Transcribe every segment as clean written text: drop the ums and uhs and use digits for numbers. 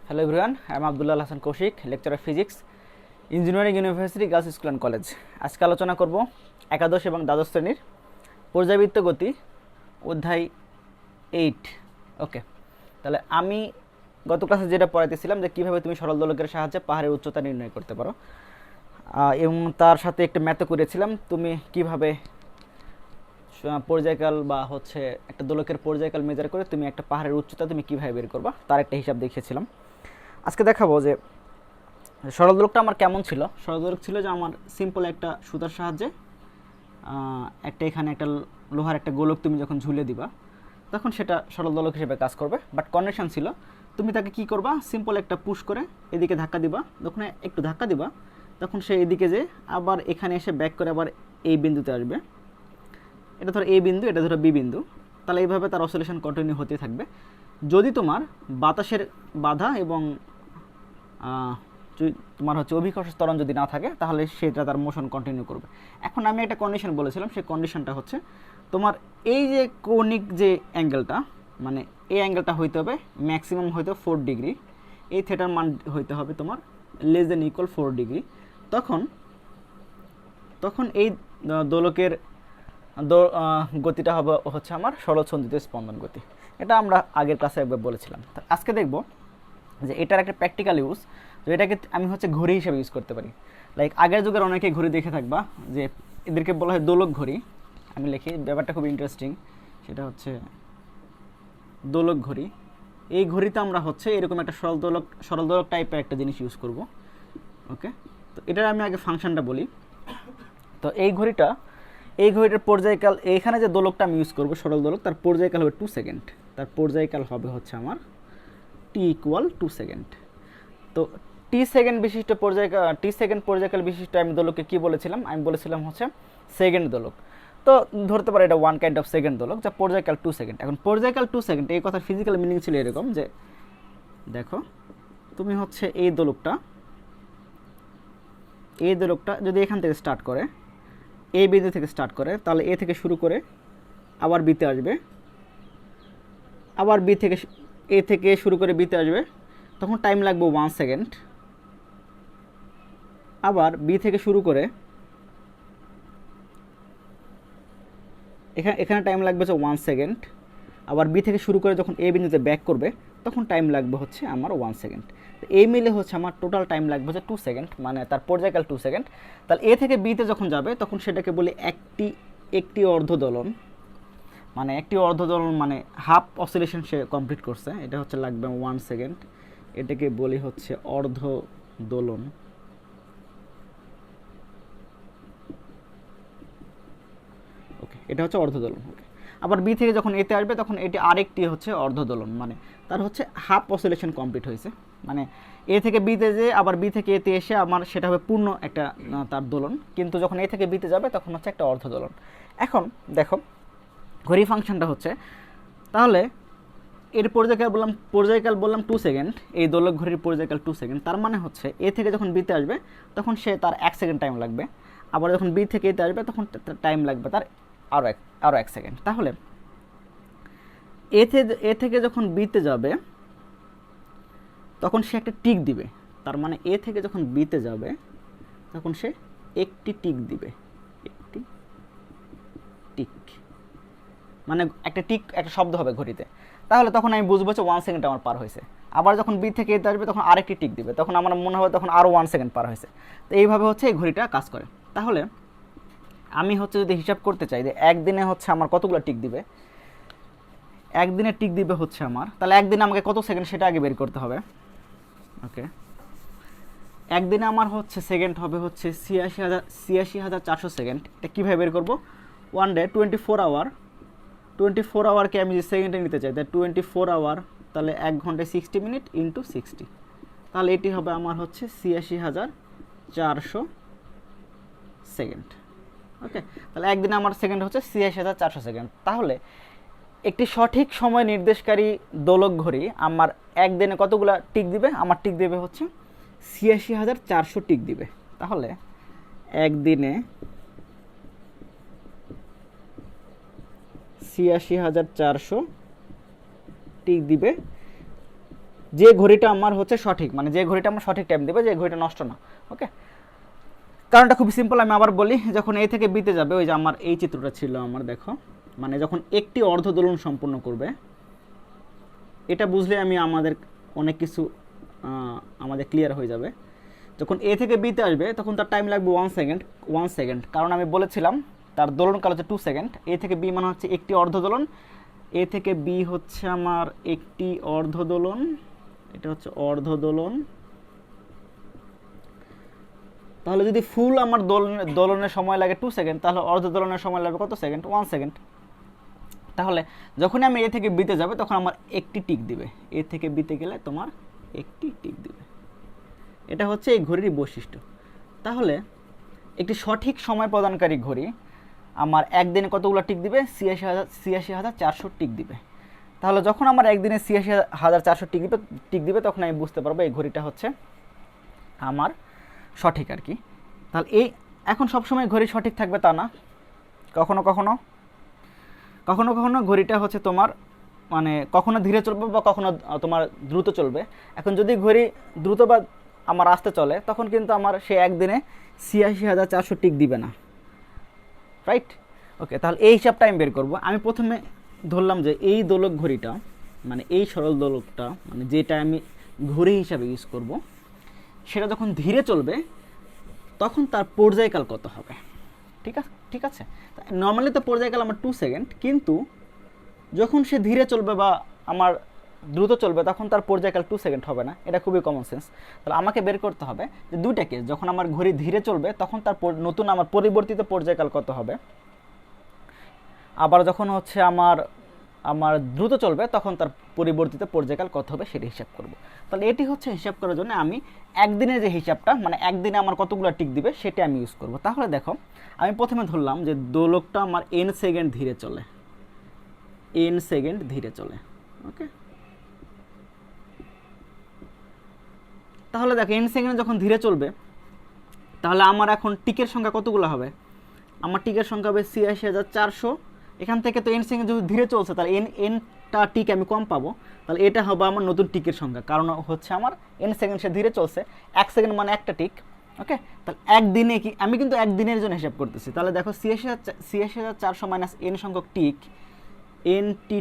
Hello everyone, I am Abdullah Hassan Kaushik, lecturer of physics, engineering university girls school and college. আজকে আলোচনা করব একাদশ এবং দ্বাদশ শ্রেণীর পর্যাবৃত্ত গতি অধ্যায় 8। ওকে, তাহলে আমি গত ক্লাসে যেটা পড়াইতেছিলাম যে কীভাবে তুমি সরল দোলকের সাহায্যে পাহাড়ের উচ্চতা নির্ণয় করতে পারো, এবং তার সাথে একটা ম্যাথও করেছিলাম তুমি কিভাবে পর্যায়কাল বা হচ্ছে একটা দোলকের পর্যায়কাল মেজার করে তুমি একটা পাহাড়ের উচ্চতা তুমি কীভাবে বের করবা তার একটা হিসাব দেখিয়েছিলাম। আজকে দেখাবো যে সরল দোলকটা আমার কেমন ছিল। সরল দোলক ছিল যে আমার সিম্পল একটা সুতার সাহায্যে একটা এখানে একটা লোহার একটা গোলক তুমি যখন ঝুলে দিবা তখন সেটা সরল দোলক হিসেবে কাজ করবে। বাট কন্ডিশন ছিল তুমি তাকে কি করবা, সিম্পল একটা পুশ করে এদিকে ধাক্কা দিবা, যখন একটু ধাক্কা দিবা তখন সে এদিকে যে আবার এখানে এসে ব্যাক করে আবার এই বিন্দুতে আসবে। এটা ধরো এ বিন্দু, এটা ধরো বি বিন্দু, তাহলে এইভাবে তার অসিলেশন কন্টিনিউ হতে থাকবে। যদি তোমার বাতাসের বাধা এবং তোমার হচ্ছে অভিকর্ষ ত্বরণ যদি না থাকে তাহলে সেটা তার মোশন কন্টিনিউ করবে। এখন আমি একটা কন্ডিশন বলেছিলাম, সেই কন্ডিশনটা হচ্ছে তোমার এই যে কৌণিক যে অ্যাঙ্গেলটা, মানে এই অ্যাঙ্গেলটা হইতে হবে ম্যাক্সিমাম হয়তো 4 ডিগ্রি, এই থেটার মান হইতে হবে তোমার লেস দেন ইকুয়াল 4 ডিগ্রি। তখন এই দোলকের গতিটা হবে হচ্ছে আমার সরলছন্দিত স্পন্দন গতি। এটা আমরা আগের ক্লাসে একবার বলেছিলাম। আজকে দেখব যে এটার একটা প্র্যাকটিক্যাল ইউজ, তো এটাকে আমি হচ্ছে ঘড়ি হিসেবে ইউজ করতে পারি। লাইক আগের যুগের অনেকে ঘড়ি দেখে থাকবা যে এদেরকে বলা হয় দোলক ঘড়ি। আমি লিখি, ব্যাপারটা খুব ইন্টারেস্টিং, সেটা হচ্ছে দোলক ঘড়ি। এই ঘড়িতে আমরা হচ্ছে এরকম একটা সরল দোলক টাইপের একটা জিনিস ইউজ করব। ওকে, তো এটার আমি আগে ফাংশনটা বলি। তো এই ঘড়িটার পর্যায়কাল, এইখানে যে দোলকটা আমি ইউজ করবো সরল দোলক, তার পর্যায়কাল হবে 2 সেকেন্ড। তার পর্যায়কাল হবে হচ্ছে আমার টি ইকুয়াল 2 সেকেন্ড। তো টি সেকেন্ড পর্যায়কাল বিশিষ্ট আমি দোলককে কী বলেছিলাম, আমি বলেছিলাম হচ্ছে সেকেন্ড দোলক। তো ধরতে পারো এটা ওয়ান কাইন্ড অফ সেকেন্ড দোলক, যা পর্যায়কাল 2 সেকেন্ড। এখন পর্যায়কাল 2 সেকেন্ড এই কথার ফিজিক্যাল মিনিং ছিল এরকম যে দেখো তুমি হচ্ছে এই দোলকটা যদি এখান থেকে স্টার্ট করে, এ বিন্দু থেকে স্টার্ট করে, তাহলে এ থেকে শুরু করে আবার বিতে আসবে, আবার এ থেকে শুরু করে বিতে আসবে, তখন টাইম লাগবে 1 সেকেন্ড। আবার বি থেকে শুরু করে এখানে টাইম লাগবে হচ্ছে 1 সেকেন্ড। আবার বি থেকে শুরু করে যখন এ বিন্দুতে ব্যাক করবে তখন টাইম লাগবে হচ্ছে আমার 1 সেকেন্ড। তো এই মিলে হচ্ছে আমার টোটাল টাইম লাগবে হচ্ছে 2 সেকেন্ড, মানে তার পর্যায়কাল 2 সেকেন্ড। তাহলে এ থেকে বিতে যখন যাবে তখন সেটাকে বলি একটি অর্ধদোলন, মানে হাফ অসিলেশন সে কমপ্লিট করছে, এটা হচ্ছে লাগবে 1 সেকেন্ড। এটাকে বলি হচ্ছে অর্ধ দোলন। ওকে, এটা হচ্ছে অর্ধদোলন। ওকে, আবার বি থেকে যখন এতে আসবে তখন এটি আরেকটি হচ্ছে অর্ধদোলন, মানে তার হচ্ছে হাফ অসিলেশন কমপ্লিট হয়েছে। মানে এ থেকে বিতে যে আবার বি থেকে এতে এসে আমার সেটা হবে পূর্ণ একটা তার দোলন, কিন্তু যখন এ থেকে বিতে যাবে তখন হচ্ছে একটা অর্ধদোলন। এখন দেখো ঘড়ি ফাংশনটা হচ্ছে, তাহলে এর পর্যায়কাল বললাম 2 সেকেন্ড, এই দোলক ঘড়ির পর্যায়কাল 2 সেকেন্ড। তার মানে হচ্ছে এ থেকে যখন বিতে আসবে তখন তার 1 সেকেন্ড টাইম লাগবে, আবার যখন বি থেকে এতে আসবে তখন টাইম লাগবে তার আরও 1 সেকেন্ড। তাহলে এ থেকে যখন বিতে যাবে তখন সে একটা টিক দিবে, তার মানে এ থেকে যখন বিতে যাবে তখন সে একটি টিক দিবে, একটি টিক, মানে একটা শব্দ হবে ঘড়িতে। তাহলে তখন আমি বুঝবো যে 1 সেকেন্ড আমার পার হয়েছে। আবার যখন বি থেকে এতে আসবে তখন আরেকটি টিক দিবে, তখন আমার মনে হবে তখন আরও 1 সেকেন্ড পার হয়েছে। তো এইভাবে হচ্ছে এই ঘড়িটা কাজ করে। তাহলে আমি হচ্ছে যদি হিসাব করতে চাই যে একদিনে হচ্ছে আমার কতগুলো টিক দিবে, একদিনে টিক দিবে হচ্ছে আমার, তাহলে একদিনে আমাকে কত সেকেন্ড সেটা আগে বের করতে হবে। ওকে, একদিনে আমার হচ্ছে সেকেন্ড হবে হচ্ছে 86,400 সেকেন্ড। এটা কীভাবে বের করবো, ওয়ান ডে 24 আওয়ারকে আমি যে সেকেন্ডে নিতে চাই, তাই 24 আওয়ার, তাহলে 1 ঘন্টায় 60 মিনিট ইন্টু 60, তাহলে এটি হবে আমার হচ্ছে 86,400 সেকেন্ড। ওকে, তাহলে একদিনে আমার সেকেন্ড হচ্ছে 86,400 সেকেন্ড। তাহলে একটি সঠিক সময় নির্দেশকারী দোলক ঘড়ি আমার একদিনে কতগুলো টিক দিবে, আমার টিক দেবে হচ্ছে 86,400 টিক দিবে। তাহলে একদিনে 86,400 টিক দিবে যে ঘড়িটা আমার হচ্ছে সঠিক, মানে যে ঘড়িটা আমার সঠিক টাইম দেবে, যে ঘড়িটা নষ্ট না। ওকে, কারণটা খুবই সিম্পল, আমি আবার বলি। যখন এ থেকে বিতে যাবে, ওই যে আমার এই চিত্রটা ছিল আমার, দেখো, মানে যখন একটি অর্ধ দোলন সম্পূর্ণ করবে, এটা বুঝলে আমি আমাদের অনেক কিছু আমাদের ক্লিয়ার হয়ে যাবে। যখন এ থেকে বিতে আসবে তখন তার টাইম লাগবে 1 সেকেন্ড, কারণ আমি বলেছিলাম তার দোলনকাল হচ্ছে 2 সেকেন্ড। এ থেকে বি মানে হচ্ছে একটি অর্ধ দোলন, এ থেকে বি হচ্ছে আমার একটি অর্ধ দোলন, এটা হচ্ছে অর্ধ দোলন। তাহলে যদি ফুল আমার দোলনের সময় লাগে 2 সেকেন্ড, তাহলে অর্ধ দোলনের সময় লাগবে কত সেকেন্ড? 1 সেকেন্ড। তাহলে যখন আমি এ থেকে বিতে যাবে তখন আমার একটি টিক দিবে, এ থেকে বিতে গেলে তোমার একটি টিক দিবে। এটা হচ্ছে এই ঘড়ির বৈশিষ্ট্য। তাহলে একটি সঠিক সময় প্রদানকারী ঘড়ি আমার একদিনে কতগুলো টিক দিবে? ৮৬,৪০০ টিক দিবে। তাহলে যখন আমার একদিনে ৮৬,৪০০ টিক দিবে তখন আমি বুঝতে পারবো এই ঘড়িটা হচ্ছে আমার সঠিক আর কি। তাহলে এই এখন সবসময় ঘড়ি সঠিক থাকবে তা না, কখনো কখনো কখনো কখনো ঘড়িটা হচ্ছে তোমার মানে কখনো ধীরে চলবে বা কখনো তোমার দ্রুত চলবে। এখন যদি ঘড়ি দ্রুত বা আমার আস্তে চলে তখন কিন্তু আমার সে একদিনে ৮৬,৪০০ টিক দিবে না, রাইট? ওকে, তাহলে এই হিসাবটা আমি বের করবো। আমি প্রথমে ধরলাম যে এই দোলক ঘড়িটা, মানে এই সরল দোলকটা, মানে যেটা আমি ঘড়ি হিসাবে ইউজ করব, সেটা যখন ধীরে চলবে তখন তার পর্যায়কাল কত হবে। ঠিক আছে, নর্মালি তো পর্যায়কাল আমার 2 সেকেন্ড, কিন্তু যখন সে ধীরে চলবে বা আমার দ্রুত চলবে তখন তার পর্যায়কাল 2 সেকেন্ড হবে না। এটা খুবই কমন সেন্স। তাহলে আমাকে বের করতে হবে যে দুইটা কেস, যখন আমার ঘড়ি ধীরে চলবে তখন তার নতুন আমার পরিবর্তিত পর্যায়কাল কত হবে, আবার যখন হচ্ছে আমার আমার দ্রুত চলবে তখন তার পরিবর্তিত পর্যায়কাল কত হবে সেটা হিসাব করব। তাহলে এটি হচ্ছে হিসাব করার জন্য আমি একদিনের যে হিসাবটা, মানে একদিনে আমার কতগুলো টিক দিবে সেটা আমি ইউজ করব। তাহলে দেখো, আমি প্রথমে ধরলাম যে দোলকটা আমার n সেকেন্ড ধীরে চলে, n সেকেন্ড ধীরে চলে। ওকে, তাহলে দেখো n সেকেন্ড যখন ধীরে চলবে তাহলে আমার এখন টিকের সংখ্যা কতগুলো হবে? আমার টিকের সংখ্যা হবে ৮৬,৪০০। এখান থেকে তো n সেকেন্ড যদি ধীরে চলছে তাহলে এনটা টিক আমি কম পাবো, তাহলে এটা হবে আমার নতুন টিকের সংখ্যা, কারণ হচ্ছে আমার n সেকেন্ড সে ধীরে চলছে, 1 সেকেন্ড মানে একটা টিক। ওকে, তাহলে একদিনে কি, আমি কিন্তু একদিনের জন্য হিসাব করতেছি। তাহলে দেখো ৮৬,৪০০ মাইনাস n সংখ্যক টিক, এনটি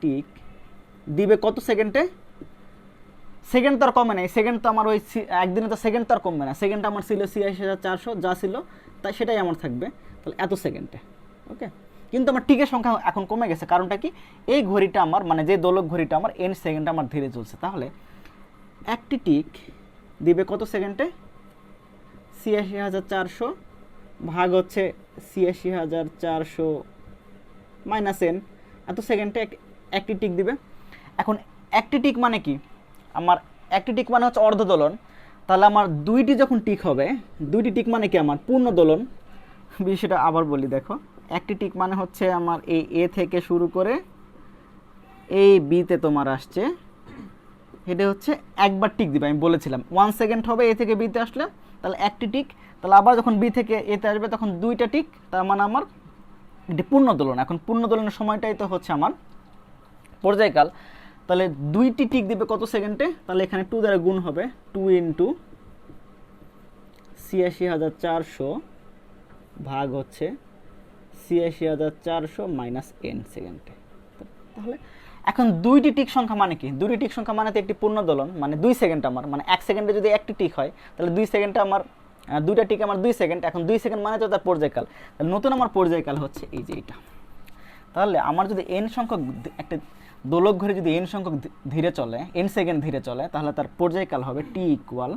টিক দিবে কত সেকেন্ডে? সেকেন্ড তো আর কমে নাই, সেকেন্ড তো আমার ওই একদিনে তো সেকেন্ড তো আর কমবে না, সেকেন্ড আমার ছিল ৮৬,৪০০ যা ছিল তাই সেটাই আমার থাকবে, তাহলে এত সেকেন্ডে। ওকে, কিন্তু আমার টিকের সংখ্যা এখন কমে গেছে, কারণটা কি? এই ঘড়িটা আমার, মানে যে দোলক ঘড়িটা আমার n সেকেন্ড আমার ধীরে চলছে, তাহলে একটি টিক দিবে কত সেকেন্ডে? ৮৬,৪০০ ভাগ হচ্ছে ৮৬,৪০০ মাইনাস n, এত সেকেন্ডে একটি টিক দিবে। এখন একটি টিক মানে কি? আমার একটি টিক মানে হচ্ছে অর্ধ দোলন, তাহলে আমার দুইটি যখন টিক হবে, দুইটি টিক মানে কি? আমার পূর্ণ দোলন। বিষয়টা আবার বলি, দেখো, একটি টিক মানে হচ্ছে আমার এই এ থেকে শুরু করে এই বিতে তোমার আসছে, এটা হচ্ছে একবার টিক দিবে, আমি বলেছিলাম 1 সেকেন্ড হবে এ থেকে বিতে আসলে, তাহলে একটি টিক। তাহলে আবার যখন বি থেকে এতে আসবে তখন দুইটা টিক, তার মানে আমার এটি পূর্ণ দোলন। এখন পূর্ণ দোলনের সময়টাই তো হচ্ছে আমার পর্যায়কাল। তাহলে দুইটি টিক দিবে কত সেকেন্ডে? তাহলে এখানে 2 দ্বারা গুণ হবে, 2 ইন্টু ৮৬,৪০০ ভাগ হচ্ছে ৮৬,৪০০ মাইনাস n সেকেন্ডে। তাহলে এখন দুইটি টিক সংখ্যা মানে কি? দুইটি টিক সংখ্যা মানে তো একটি পূর্ণ দোলন, মানে 2 সেকেন্ড আমার, মানে 1 সেকেন্ডে যদি একটি টিক হয় তাহলে 2 সেকেন্ডে আমার দুইটা টিক আমার 2 সেকেন্ড। এখন 2 সেকেন্ড মানে তো তার পর্যায়কাল, তাহলে নতুন আমার পর্যায়কাল হচ্ছে এই যে এইটা। তাহলে আমার যদি n সংখ্যক একটা দোলক ঘড়ি যদি n সংখ্যক ধীরে চলে, n সেকেন্ড ধীরে চলে, তাহলে তার পর্যায়কাল হবে t equal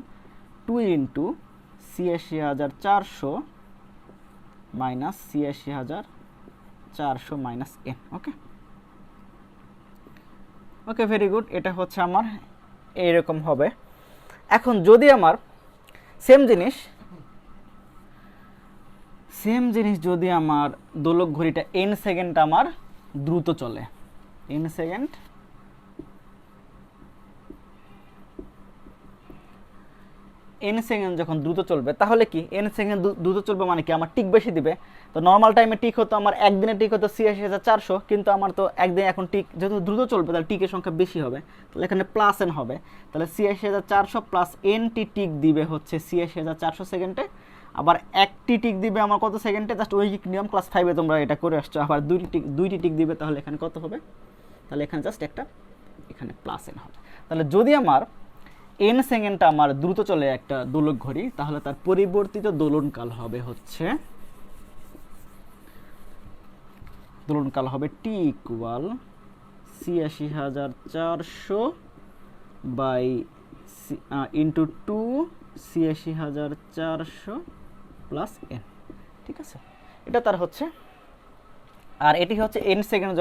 2 into ৮৬,৪০০ minus ৮৬,৪০০ minus n। ওকে ওকে, ভেরি গুড, এটা হচ্ছে আমার এইরকম হবে। এখন যদি আমার সেম জিনিস যদি আমার দোলক ঘড়িটা n সেকেন্ড আমার দ্রুত চলে, n সেকেন্ড যখন দ্রুত চলবে, তাহলে কি n সেকেন্ড দ্রুত চলবে মানে কি? আমার টিক বেশি দিবে, তো নর্মাল টাইমে টিক হতো আমার একদিনে টিক হতো ৮৬,৪০০, কিন্তু আমার তো একদিন এখন টিক যেহেতু দ্রুত চলবে তাহলে টিকের সংখ্যা বেশি হবে, তাহলে এখানে প্লাস এন হবে। তাহলে ৮৬,৪০০ প্লাস এনটি টিক দিবে হচ্ছে ৮৬,৪০০ সেকেন্ডে, আবার একটি টিক দিবে আমার কত সেকেন্ডে, জাস্ট ঐকিক নিয়ম ক্লাস 5-এ তোমরা এটা করে আসছো। আবার দুইটি টিক দিবে, তাহলে এখানে কত হবে, তাহলে এখানে জাস্ট একটা এখানে প্লাস এন হবে। তাহলে যদি আমার এন সেকেন্ডটা আমার দ্রুত চলে একটা দোলক ঘড়ি, তাহলে তার পরিবর্তিত দোলনকাল হবে হচ্ছে টি ইকুয়াল ৮৬,৪০০ বাই ইন্টু 2 ৮৬,৪০০ প্লাস এন। ঠিক আছে, এটা তার হচ্ছে, আর এটি হচ্ছে এন সেকেন্ড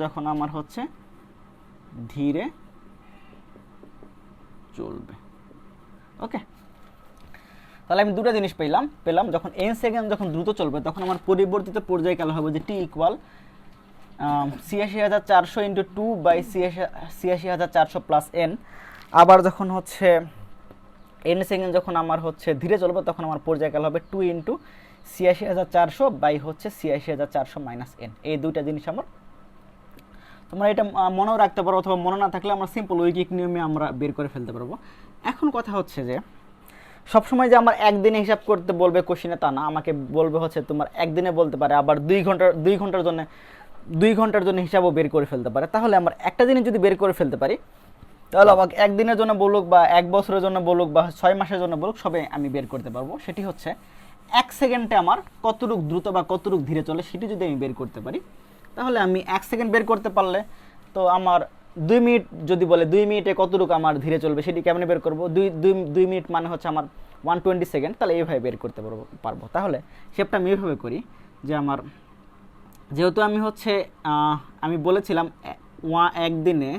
যখন আমার হচ্ছে ধীরে চলবে। ওকে, তাহলে আমি দুটো জিনিস পেলাম যখন এন সেকেন্ড যখন দ্রুত চলবে তখন আমার পরিবর্তিত পর্যায়কাল হবে যে টি ইকুয়াল ৮৬,৪০০ ইন্টু 2 বাই ৮৬,৪০০ প্লাস এন। আবার যখন হচ্ছে এন সেকেন্ড যখন আমার হচ্ছে ধীরে চলবে তখন আমার পর্যায়কাল হবে 2 ইন্টু ৮৬,৪০০ বাই হচ্ছে ৮৬,৪০০ মাইনাস এন। এই দুইটা জিনিস আমার তোমরা এটা মনেও রাখতে পারো, অথবা মনে না থাকলে আমরা সিম্পল ঐকিক নিয়মে আমরা বের করে ফেলতে পারবো। এখন কথা হচ্ছে যে সবসময় যে আমার একদিনে হিসাব করতে বলবে কোশ্চেনে তা না, আমাকে বলবে হচ্ছে তোমার একদিনে বলতে পারে, আবার 2 ঘন্টার জন্য হিসাবও বের করে ফেলতে পারে। তাহলে আমার একটা জিনিস যদি বের করে ফেলতে পারি, তাহলে আমাকে একদিনের জন্য বলুক বা 1 বছরের জন্য বলুক বা 6 মাসের জন্য বলুক, সবে আমি বের করতে পারবো। সেটি হচ্ছে 1 সেকেন্ডে আমার কতটুক দ্রুত বা কতটুক ধীরে চলে সেটি যদি আমি বের করতে পারি, তাহলে আমি 1 সেকেন্ড বের করতে পারলে তো আমার 2 মিনিট যদি বলে 2 মিনিটে কতটুকু আমার ধীরে চলবে সেটি কেমনে বের করবো, 2 মিনিট মানে হচ্ছে আমার 120 সেকেন্ড, তাহলে এইভাবে বের করতে পারবো। তাহলে সেটা আমি এইভাবে করি যে আমার যেহেতু আমি হচ্ছে আমি বলেছিলাম একদিনে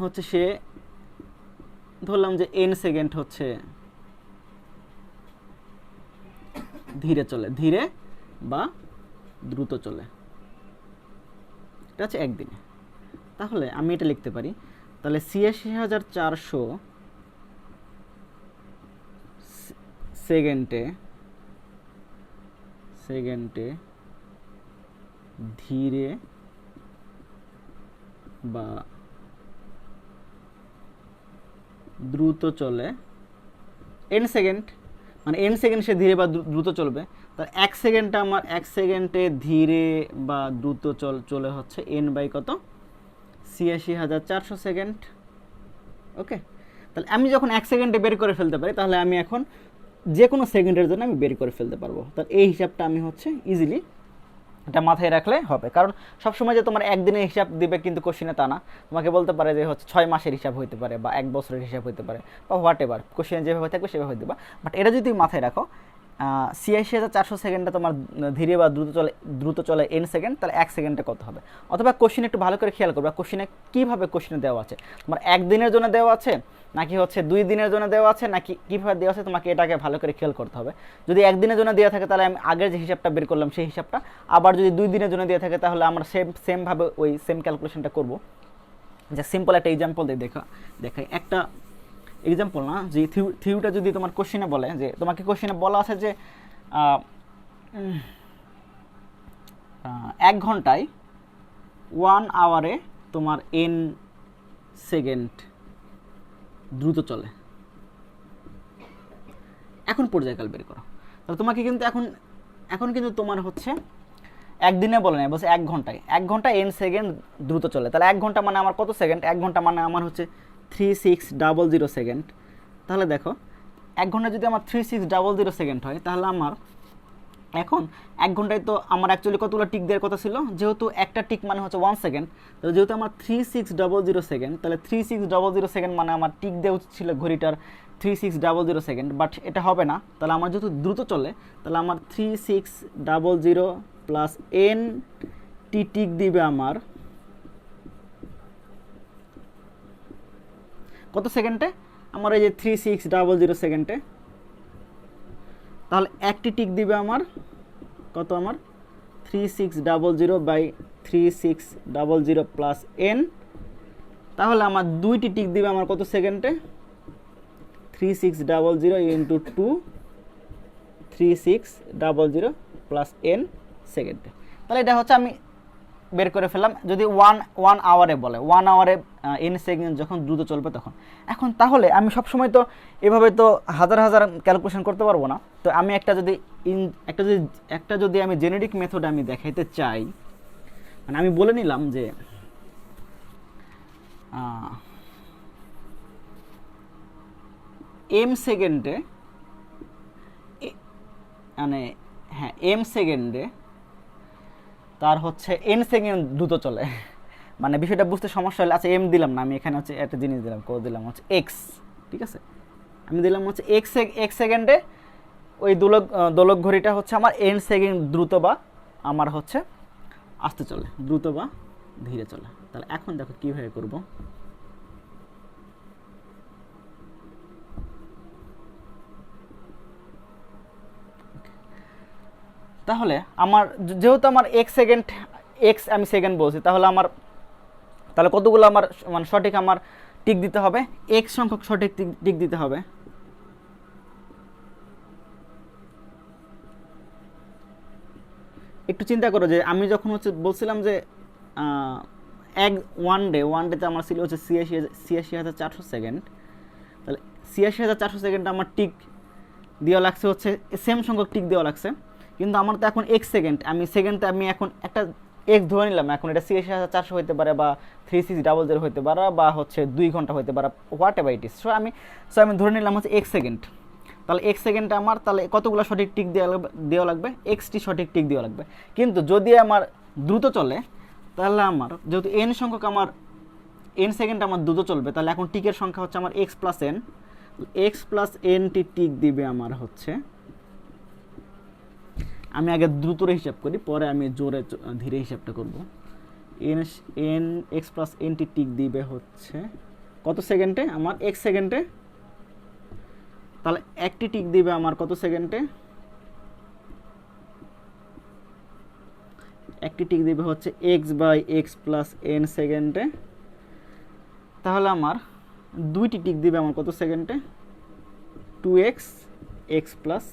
হচ্ছে সে ধরলাম যে n সেকেন্ড হচ্ছে ধীরে বা দ্রুত চলে, এটা হচ্ছে একদিনে। তাহলে আমি এটা লিখতে পারি, তাহলে ৮৬,৪০০ সেকেন্ডে ধীরে বা দ্রুত চলে n সেকেন্ড, মানে n সেকেন্ড সে ধীরে বা দ্রুত চলবে। তার 1 সেকেন্ডটা আমার 1 সেকেন্ডে ধীরে বা দ্রুত চলে হচ্ছে n বাই কত ৮৬,৪০০ সেকেন্ড। ওকে, তাহলে আমি যখন 1 সেকেন্ডে বের করে ফেলতে পারি, তাহলে আমি এখন যে কোনো সেকেন্ডের জন্য আমি বের করে ফেলতে পারবো। তাহলে এই হিসাবটা আমি হচ্ছে ইজিলি এটা মাথায় রাখলে হবে, কারণ সবসময় যে তোমার একদিনের হিসাব দিবে কিন্তু কোশ্চেনে তা না, তোমাকে বলতে পারে যে হচ্ছে 6 মাসের হিসাব হইতে পারে বা 1 বছরের হিসাব হইতে পারে বা হোয়াট এভার, কোশ্চেনে যেভাবে থাকবে সেভাবে দিবা। বাট এটা যদি তুমি মাথায় রাখো ৮৬,৪০০ সেকেন্ডে তোমার ধীরে বা দ্রুত চলে n সেকেন্ড, তাহলে 1 সেকেন্ডে কত হবে। অথবা কোশ্চেন একটু ভালো করে খেয়াল করবে, কোশ্চেনে কীভাবে কোশ্চেনে দেওয়া আছে, তোমার 1 দিনের জন্য দেওয়া আছে নাকি হচ্ছে 2 দিনের জন্য দেওয়া আছে নাকি কীভাবে দেওয়া আছে, তোমাকে এটাকে ভালো করে খেয়াল করতে হবে। যদি 1 দিনের জন্য দেওয়া থাকে তাহলে আমি আগের যে হিসাবটা বের করলাম সেই হিসাবটা, আবার যদি 2 দিনের জন্য দেওয়া থাকে তাহলে আমরা সেমভাবে ওই সেম ক্যালকুলেশনটা করব। যে সিম্পল একটা এক্সাম্পল দিয়ে দেখাই, একটা এক্সাম্পল না, যে থিওরিটা যদি তোমার কোশ্চেনে বলে, যে তোমাকে কোশ্চেনে বলা আছে যে 1 ঘন্টায় 1 আওয়ারে তোমার n সেকেন্ড দ্রুত চলে, এখন পর্যায়কাল বের করো। তাহলে তোমাকে কিন্তু এখন কিন্তু তোমার হচ্ছে একদিনে বলে নাই, বলছে 1 ঘন্টায় n সেকেন্ড দ্রুত চলে। তাহলে 1 ঘন্টা মানে আমার কত সেকেন্ড, 1 ঘন্টা মানে আমার হচ্ছে 3600 সেকেন্ড। তাহলে দেখো 1 ঘন্টা যদি আমার 3600 সেকেন্ড হয়, তাহলে আমার এখন 1 ঘন্টায় তো আমার অ্যাকচুয়ালি কতগুলো টিক দেওয়ার কথা ছিল, যেহেতু একটা টিক মানে হচ্ছে 1 সেকেন্ড, তাহলে যেহেতু আমার 3600 সেকেন্ড, তাহলে 3600 সেকেন্ড মানে আমার টিক দেওয়া উচিত ছিল ঘড়িটার 3600 সেকেন্ড, বাট এটা হবে না। তাহলে আমার যেহেতু দ্রুত চলে, তাহলে আমার 3600 প্লাস n টিক দিবে আমার কত সেকেন্ডে, আমার এই যে 3600 সেকেন্ডে। তাহলে একটি টিক দিবে আমার কত, আমার 3600 বাই 3600 প্লাস n। তাহলে আমার 2টি টিক দিবে আমার কত সেকেন্ডে, 3600 ইন্টু 2 3600 প্লাস n সেকেন্ডে। তাহলে এটা হচ্ছে আমি বের করে ফেললাম যদি ওয়ান আওয়ারে বলে, 1 আওয়ারে n সেকেন্ড যখন দ্রুত চলবে তখন। এখন তাহলে আমি সবসময় তো এভাবে তো হাজার হাজার ক্যালকুলেশন করতে পারবো না। তো আমি একটা যদি আমি জেনেরিক মেথড আমি দেখাইতে চাই, মানে আমি বলে নিলাম যে m সেকেন্ডে মানে হ্যাঁ m সেকেন্ডে তার হচ্ছে n সেকেন্ড দ্রুত চলে। মানে বিষয়টা বুঝতে সমস্যা হলে, আচ্ছা m দিলাম না, আমি এখানে হচ্ছে একটা জিনিস দিলাম, কত দিলাম হচ্ছে x, ঠিক আছে, আমি দিলাম হচ্ছে x সেকেন্ডে ওই দোলক ঘড়িটা হচ্ছে আমার n সেকেন্ড দ্রুত বা আমার হচ্ছে আস্তে চলে, দ্রুত বা ধীরে চলে। তাহলে এখন দেখো কীভাবে করব। তাহলে আমার যেহেতু আমার এক্স আমি সেকেন্ড বলছি, তাহলে কতগুলো আমার মানে সঠিক আমার টিক দিতে হবে, এক্স সংখ্যক সঠিক টিক দিতে হবে। একটু চিন্তা করো যে আমি যখন হচ্ছে বলছিলাম যে ওয়ান ডেতে আমার ছিল হচ্ছে ৮৬,৪০০ সেকেন্ড, তাহলে ৮৬,৪০০ সেকেন্ড আমার টিক দেওয়া লাগছে হচ্ছে সেম সংখ্যক টিক দেওয়া লাগছে, কিন্তু আমার তো এখন এক্স সেকেন্ড, আমি এখন একটা এক্স ধরে নিলাম, এখন এটা ৮৬,৪০০ হতে পারে বা 3600 হতে পারে বা হচ্ছে 2 ঘন্টা হতে পারে, what ever it is. So আমি ধরে নিলাম হচ্ছে এক্স সেকেন্ড। তাহলে এক্স সেকেন্ডে আমার তাহলে কতগুলো সঠিক টিক দেওয়া লাগবে, এক্সটি সঠিক টিক দেওয়া লাগবে। কিন্তু যদি আমার দ্রুত চলে, তাহলে আমার যেহেতু এন সংখ্যক আমার এন সেকেন্ড আমার দ্রুত চলবে, তাহলে এখন টিকের সংখ্যা হচ্ছে আমার এক্স প্লাস এনটি টিক দিবে আমার হচ্ছে, আমি আগে দ্রুত হিসাব করি, পরে আমি জোরে ধীরে হিসাবটা করব। N x plus N T tick দিবে হচ্ছে কত সেকেন্ডে, আমার এক্স সেকেন্ডে। তাহলে একটি টিক দিবে আমার কত সেকেন্ডে, একটি টিক দিবে হচ্ছে x/x প্লাস n সেকেন্ডে। তাহলে আমার দুইটি টিক দিবে আমার কত সেকেন্ডে, 2x x প্লাস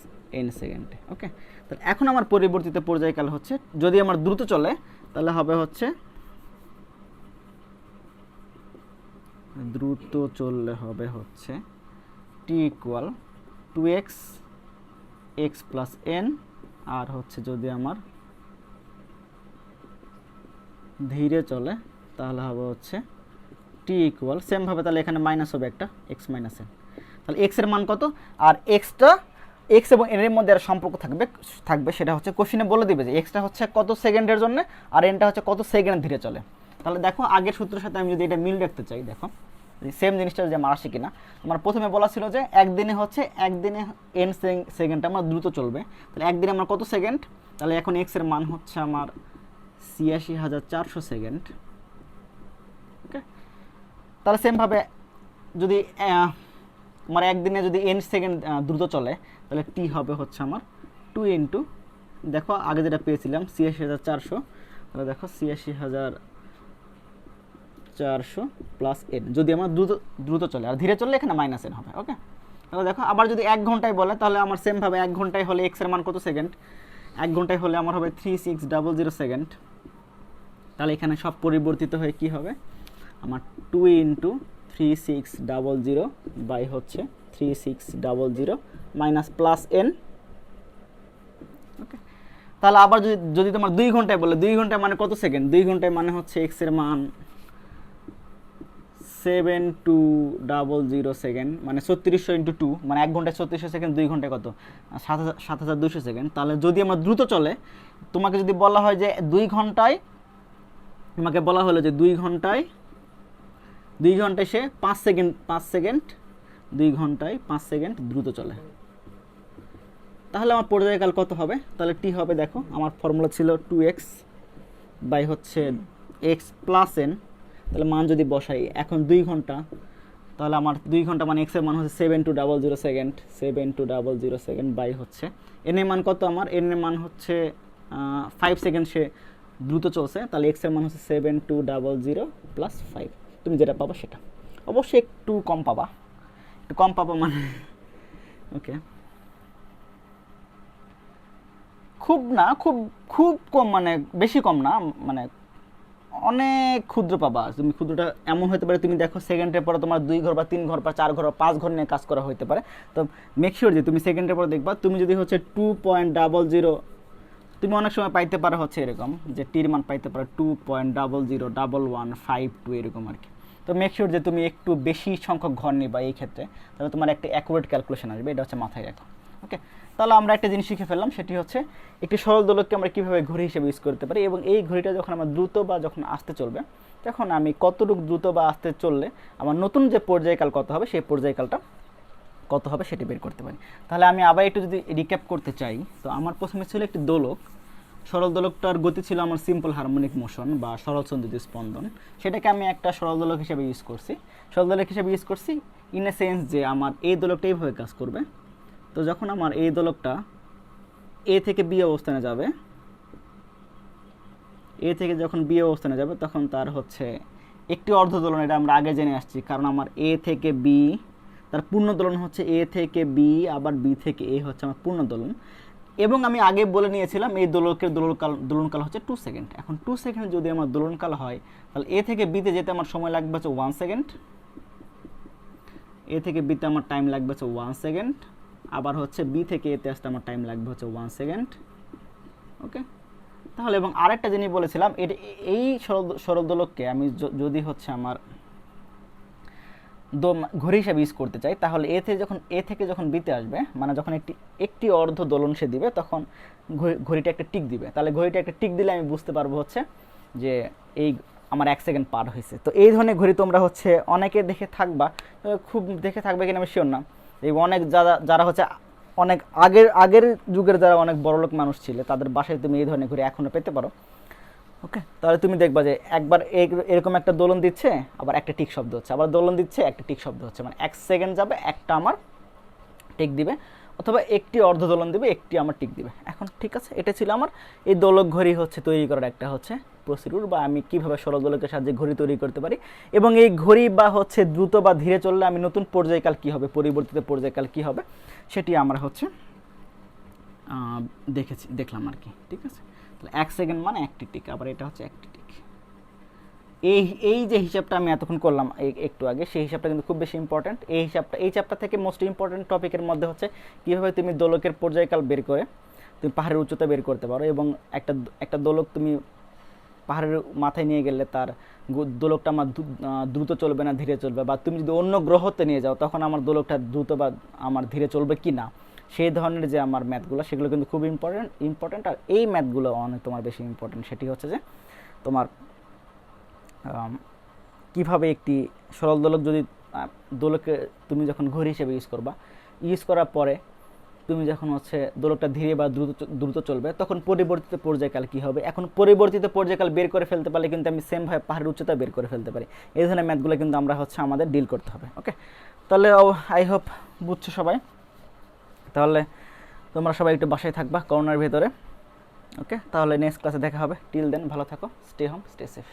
n সেকেন্ডে। ওকে, তাহলে এখন আমার পরিবর্তিত পর্যায়কাল হচ্ছে, যদি আমার দ্রুত চলে তাহলে হবে হচ্ছে, দ্রুত চললে হবে হচ্ছে t equal 2x x plus n, আর হচ্ছে যদি আমার ধীরে চলে তাহলে হবে হচ্ছে t ইকুয়াল সেমভাবে, তাহলে এখানে মাইনাস হবে একটা x মাইনাস n। তাহলে x এর মান কত, আর x এবং n এর মধ্যে আর সম্পর্ক থাকবে সেটা হচ্ছে কোশ্চেনে বলে দিবে যে xটা হচ্ছে কত সেকেন্ডের জন্য আর nটা হচ্ছে কত সেকেন্ড ধীরে চলে। তাহলে দেখো আগের সূত্রের সাথে আমি যদি এটা মিল রাখতে চাই, দেখো সেম জিনিসটা যে আমার আসে কিনা। আমার প্রথমে বলা ছিল যে একদিনে n সেকেন্ড আমার দ্রুত চলবে, তাহলে একদিনে আমার কত সেকেন্ড, তাহলে এখন x এর মান হচ্ছে আমার ৮৬,৪০০ সেকেন্ড। ওকে, তাহলে সেমভাবে যদি আমার একদিনে যদি n সেকেন্ড দ্রুত চলে, তাহলে t হবে হচ্ছে আমার 2 ইন্টু, দেখো আগে যেটা পেয়েছিলাম ৮৬,৪০০, তাহলে দেখো ৮৬,৪০০ প্লাস n, যদি আমার দ্রুত চলে, আর ধীরে চললে এখানে মাইনাস n হবে। ওকে, তাহলে দেখো আবার যদি 1 ঘন্টায় বলে, তাহলে আমার সেমভাবে 1 ঘন্টায় হলে x এর মান কত সেকেন্ড, 1 ঘন্টায় হলে আমার হবে 3600 সেকেন্ড। তাহলে এখানে সব পরিবর্তিত হয়ে কি হবে, আমার 2 ইন্টু 3600 বাই হচ্ছে 3600 মাইনাস প্লাস n। ওকে, তাহলে আবার যদি তোমার 2 ঘন্টায় বলে, 2 ঘন্টায় মানে কত সেকেন্ড, 2 ঘন্টায় মানে হচ্ছে x এর মান 7200 সেকেন্ড, মানে 3600 ইন্টু 2, মানে 1 ঘন্টায় 3600 সেকেন্ড, 2 ঘন্টায় কত 7200 সেকেন্ড। তাহলে যদি আমার দ্রুত চলে, তোমাকে যদি বলা হয় যে 2 ঘন্টায়, তোমাকে বলা হলো যে 2 ঘন্টায় সে 5 সেকেন্ড 2 ঘন্টায় 5 সেকেন্ড দ্রুত চলে, তাহলে আমার পর্যায়কাল কত হবে, তাহলে টি হবে, দেখো আমার ফর্মুলা ছিল 2x বাই হচ্ছে x প্লাস n, তাহলে মান যদি বসাই এখন 2 ঘন্টা, তাহলে আমার 2 ঘন্টা মানে x এর মান হচ্ছে 7200 সেকেন্ড, 7200 সেকেন্ড বাই হচ্ছে n এর মান কত, আমার n এর মান হচ্ছে 5 সেকেন্ড সে দ্রুত চলছে, তাহলে x এর মান হচ্ছে 7200 প্লাস 5, তুমি যেটা পাবা সেটা, অবশ্যই একটু কম পাবা মানে ওকে। খুব না, খুব খুব কম, মানে বেশি কম না, মানে অনেক ক্ষুদ্র পাবা তুমি। ক্ষুদ্রটা এমন হতে পারে, তুমি দেখো সেকেন্ডের পরে তোমার 2 ঘর বা 3 ঘর বা 4 ঘর বা 5 ঘর নিয়ে কাজ করা হতে পারে। তো মেক শিওর যে তুমি সেকেন্ডের পরে দেখবা, তুমি যদি হচ্ছে 2.00, তুমি অনেক সময় পাইতে পারো হচ্ছে এরকম যে টির মান পাইতে পারো 2.001152 এরকম আর কি। তো মেক শিওর যে তুমি একটু বেশি সংখ্যক ঘর নিবা এই ক্ষেত্রে, তাহলে তোমার একটা অ্যাকুরেট ক্যালকুলেশন আসবে, এটা হচ্ছে মাথায় রাখো। ওকে, তাহলে আমরা একটা জিনিস শিখে ফেললাম, সেটি হচ্ছে একটি সরল দোলককে আমরা কীভাবে ঘড়ি হিসেবে ইউজ করতে পারি, এবং এই ঘড়িটা যখন আমার দ্রুত বা যখন আসতে চলবে, তখন আমি কতটুকু দ্রুত বা আসতে চললে আমার নতুন যে পর্যায়কাল কত হবে, সেই পর্যায়কালটা কত হবে সেটি বের করতে পারি। তাহলে আমি আবার একটু যদি রিক্যাপ করতে চাই, তো আমার প্রথমে ছিল একটি দোলক। সরল দোলকটার গতি ছিল আমার সিম্পল হারমোনিক মোশন বা সরল সন্ধিত স্পন্দন। সেটাকে আমি একটা সরল দোলক হিসেবে ইউজ করছি। সরল দোলক হিসেবে ইউজ করছি ইন এ সেন্স যে আমার এই দোলকটা এইভাবে কাজ করবে। তো যখন আমার এই দোলকটা এ থেকে বি অবস্থানে যাবে, এ থেকে যখন বি অবস্থানে যাবে, তখন তার হচ্ছে একটি অর্ধ দোলন, এটা আমরা আগে জেনে আসছি, কারণ আমার এ থেকে বি, তার পূর্ণ দোলন হচ্ছে এ থেকে বি, আবার বি থেকে এ হচ্ছে আমার পূর্ণ দোলন। এবং আমি আগে বলে নিয়েছিলাম এই দোলকের দোলনকাল হচ্ছে 2 সেকেন্ড। এখন 2 সেকেন্ড যদি আমার দোলনকাল হয়, তাহলে এ থেকে বিতে যেতে আমার সময় লাগবে হচ্ছে 1 সেকেন্ড, এ থেকে বিতে আমার টাইম লাগবে হচ্ছে 1 সেকেন্ড, আবার হচ্ছে বি থেকে এতে আসতে আমার টাইম লাগবে হচ্ছে 1 সেকেন্ড। ওকে, তাহলে এবং আরেকটা জিনিস বলেছিলাম, এই সরল দোলককে আমি যদি হচ্ছে আমার ঘড়ি হিসাবে ইউজ করতে চাই, তাহলে এ থেকে যখন বিতে আসবে, মানে যখন একটি অর্ধ দোলন সে দিবে, তখন ঘড়িটা একটা টিক দিবে। তাহলে ঘড়িটা একটা টিক দিলে আমি বুঝতে পারবো হচ্ছে যে এই আমার 1 সেকেন্ড পার হয়েছে। তো এই ধরনের ঘড়ি তোমরা হচ্ছে অনেকে দেখে থাকবা, খুব দেখে থাকবে কিনা আমি শিওর না। এই অনেক যারা হচ্ছে অনেক আগের যুগের যারা অনেক বড়লোক মানুষ ছিল, তাদের বাসায় তুমি এই ধরনের ঘড়ি এখনও পেতে পারো। ওকে, তাহলে তুমি দেখবা যে একবার এরকম একটা দোলন দিচ্ছে, আবার একটা টিক শব্দ হচ্ছে, আবার দোলন দিচ্ছে, একটা টিক শব্দ হচ্ছে, মানে 1 সেকেন্ড যাবে, একটা আমার টিক দিবে, অথবা একটি অর্ধ দোলন দিবে, একটি আমার টিক দিবে। এখন ঠিক আছে, এটা ছিল আমার এই দোলক ঘড়ি হচ্ছে তৈরি করার একটা হচ্ছে প্রসিডিউর, বা আমি কীভাবে সরল দোলকের সাহায্যে ঘড়ি তৈরি করতে পারি, এবং এই ঘড়ি বা হচ্ছে দ্রুত বা ধীরে চললে আমি নতুন পর্যায়কাল কী হবে, পরিবর্তিত পর্যায়কাল কী হবে, সেটি আমরা হচ্ছে দেখলাম আর কি। ঠিক আছে, তাহলে 1 সেকেন্ড মানে একটি টিক, আবার এটা হচ্ছে একটি টিক। এই যে হিসাবটা আমি এতক্ষণ করলাম একটু আগে, সেই হিসাবটা কিন্তু খুব বেশি ইম্পর্ট্যান্ট। এই চ্যাপ্টার থেকে মোস্ট ইম্পর্ট্যান্ট টপিকের মধ্যে হচ্ছে কীভাবে তুমি দোলকের পর্যায়কাল বের করে তুমি পাহাড়ের উচ্চতা বের করতে পারো, এবং একটা দোলক তুমি পাহাড়ের মাথায় নিয়ে গেলে তার দোলকটা আমার দ্রুত চলবে না ধীরে চলবে, বা তুমি যদি অন্য গ্রহতে নিয়ে যাও, তখন আমার দোলকটা দ্রুত বা আমার ধীরে চলবে কি না, সেই ধরনের যে আমার ম্যাথগুলো, সেগুলো কিন্তু খুব ইম্পর্ট্যান্ট। আর এই ম্যাথগুলো অনেক তোমার বেশি ইম্পর্ট্যান্ট। সেটি হচ্ছে যে তোমার কিভাবে একটি সরল দোলক, যদি দোলকে তুমি যখন ঘড়ি হিসেবে ইউজ করার পরে তুমি যখন হচ্ছে দোলকটা ধীরে বা দ্রুত চলবে, তখন পরিবর্তিত পর্যায়কাল কী হবে। এখন পরিবর্তিত পর্যায়কাল বের করে ফেলতে পারলে কিন্তু আমি সেমভাবে পাহাড়ের উচ্চতা বের করে ফেলতে পারি। এই ধরনের ম্যাথগুলো কিন্তু আমরা হচ্ছে আমাদের ডিল করতে হবে। ওকে, তাহলে আই হোপ বুঝছো সবাই। তাহলে তোমরা সবাই একটু বাসায় থাকবা করোনার ভেতরে। ওকে, তাহলে নেক্সট ক্লাসে দেখা হবে। টিল দেন ভালো থাকো, স্টে হোম, স্টে সেফ।